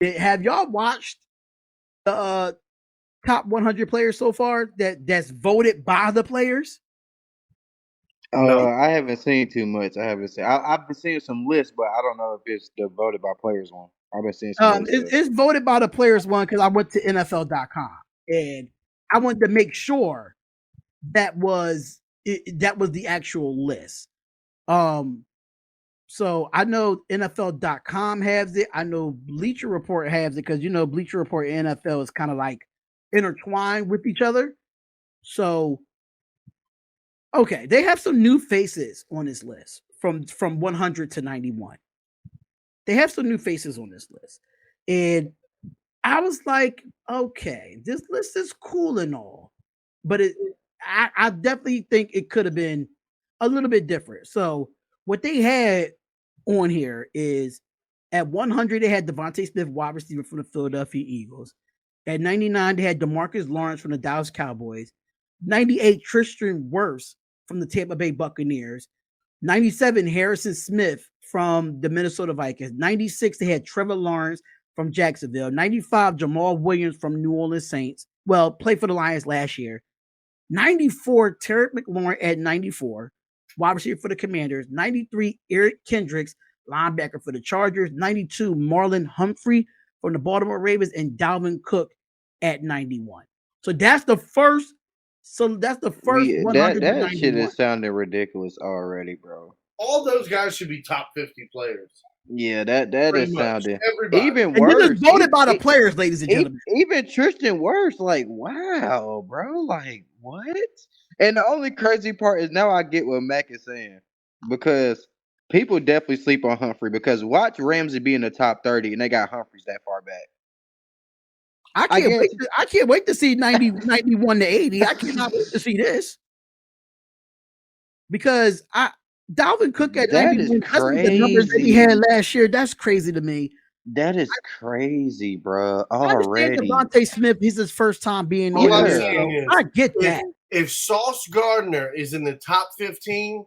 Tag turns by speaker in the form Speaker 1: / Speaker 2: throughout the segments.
Speaker 1: Have y'all watched the top 100 players so far that's voted by the players?
Speaker 2: No.
Speaker 3: I haven't seen too much. I haven't seen. I've been seeing some lists, but I don't know if it's the voted by players one. I've been seeing some lists.
Speaker 1: It's voted by the players one because I went to NFL.com and I wanted to make sure that was the actual list. So I know NFL.com has it. I know Bleacher Report has it because Bleacher Report and NFL is kind of like intertwined with each other. So okay, they have some new faces on this list from 100 to 91. They have some new faces on this list, and I was like, okay, this list is cool and all, but I definitely think it could have been a little bit different. So what they had on here is at 100 they had Devontae Smith, wide receiver from the Philadelphia Eagles. At 99 they had DeMarcus Lawrence from the Dallas Cowboys. 98 Tristan Wirfs from the Tampa Bay Buccaneers. 97 Harrison Smith from the Minnesota Vikings. 96 they had Trevor Lawrence from Jacksonville. 95 Jamal Williams from New Orleans Saints. Well, played for the Lions last year. 94 Terry McLaurin at 94, wide receiver for the Commanders. 93 Eric Kendricks, linebacker for the Chargers. 92 Marlon Humphrey from the Baltimore Ravens, and Dalvin Cook at 91. So that's the first.
Speaker 3: Yeah,
Speaker 1: 191.
Speaker 3: that shit is sounding ridiculous already, bro.
Speaker 2: All those guys should be top 50 players.
Speaker 3: Yeah, that is sounding
Speaker 2: everybody.
Speaker 3: even
Speaker 1: And
Speaker 3: worse.
Speaker 1: this is voted by the players, ladies and gentlemen.
Speaker 3: Even Tristan Wirfs, like, wow, bro, like what? And the only crazy part is now I get what Mac is saying, because people definitely sleep on Humphrey, because watch Ramsey be in the top 30 and they got Humphreys that far back.
Speaker 1: I can't wait to see 90, 91 to 80. I cannot wait to see this. Because Dalvin Cook at 91, that's the numbers that he had last year. That's crazy to me.
Speaker 3: That is crazy, bro.
Speaker 1: Already. I understand Devontae Smith, he's his first time being
Speaker 2: on. All I'm saying is,
Speaker 1: I get that.
Speaker 2: If Sauce Gardner is in the top 15,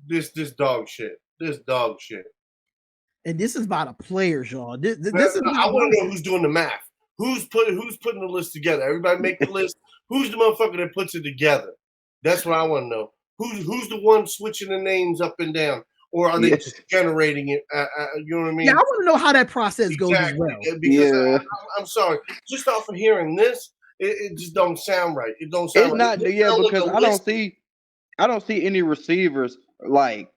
Speaker 2: this dog shit. This dog shit.
Speaker 1: And this is about the players, y'all. This is
Speaker 2: I want to know who's doing the math. Who's putting the list together? Everybody make the list. Who's the motherfucker that puts it together? That's what I want to know. Who's the one switching the names up and down, or are they just generating it? You know what I mean?
Speaker 1: Yeah, I want to know how that process goes as well.
Speaker 2: Because I'm sorry, just off of hearing this, it just don't sound right. It don't sound.
Speaker 3: It's not, because I don't see any receivers like,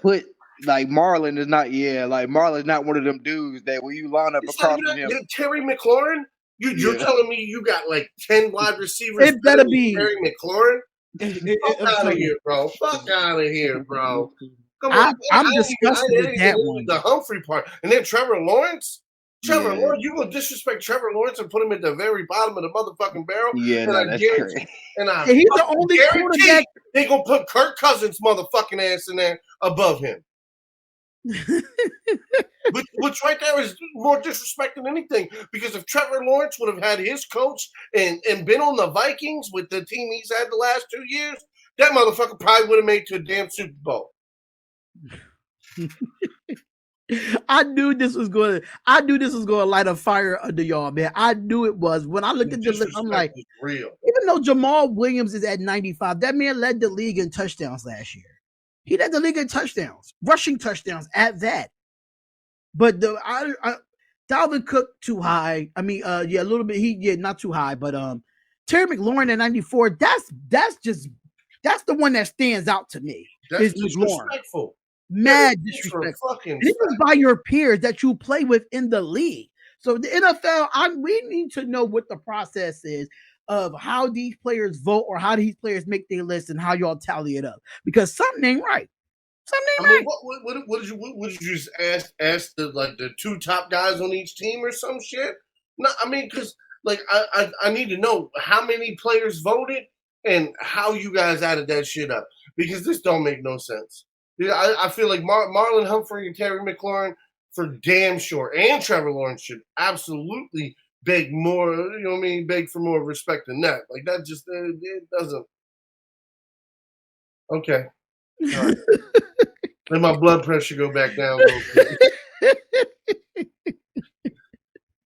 Speaker 3: put. Like Marlon is not, like Marlon's not one of them dudes that when you line up across from him.
Speaker 2: Terry McLaurin, you're telling me you got like 10 wide receivers?
Speaker 1: It better be
Speaker 2: Terry McLaurin. Fuck out of here, bro. Fuck out of here, bro. Come on,
Speaker 1: I'm disgusted with that one.
Speaker 2: The Humphrey part, and then Trevor Lawrence. Lawrence, you gonna disrespect Trevor Lawrence and put him at the very bottom of the motherfucking barrel?
Speaker 3: Yeah, that's crazy.
Speaker 2: And
Speaker 1: he's the only quarterback.
Speaker 2: They gonna put Kirk Cousins' motherfucking ass in there above him. which right there is more disrespect than anything, because if Trevor Lawrence would have had his coach and been on the Vikings with the team he's had the last 2 years, that motherfucker probably would have made it to a damn Super Bowl.
Speaker 1: I knew this was going to light a fire under y'all, man. I knew it was. When I looked at the list, I'm like,
Speaker 2: real.
Speaker 1: Even though Jamal Williams is at 95, that man led the league in touchdowns last year. He led the league in touchdowns, rushing touchdowns at that. But Dalvin Cook too high. I mean, a little bit. Not too high. But Terry McLaurin at 94. That's the one that stands out to me.
Speaker 2: That's disrespectful.
Speaker 1: Mad disrespectful. This is by your peers that you play with in the league. So the NFL, we need to know what the process is of how these players vote or how these players make their list and how y'all tally it up, because something ain't right.
Speaker 2: What did you just ask the two top guys on each team or some shit? No, I mean, because I need to know how many players voted and how you guys added that shit up, because this don't make no sense. I feel like Marlon Humphrey and Terry McLaurin for damn sure, and Trevor Lawrence should absolutely beg more, you know what I mean? Beg for more respect than that. Like, that just, it doesn't. Okay. All right. Let my blood pressure go back down a little bit.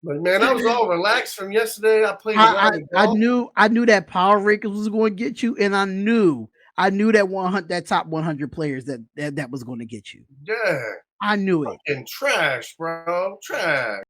Speaker 2: Like, man, I was all relaxed from yesterday. I played around with
Speaker 1: I
Speaker 2: golf.
Speaker 1: knew that Power Rankings was going to get you, and I knew that top 100 players that was going to get you.
Speaker 2: Yeah,
Speaker 1: I knew it.
Speaker 2: fucking trash, bro. Trash.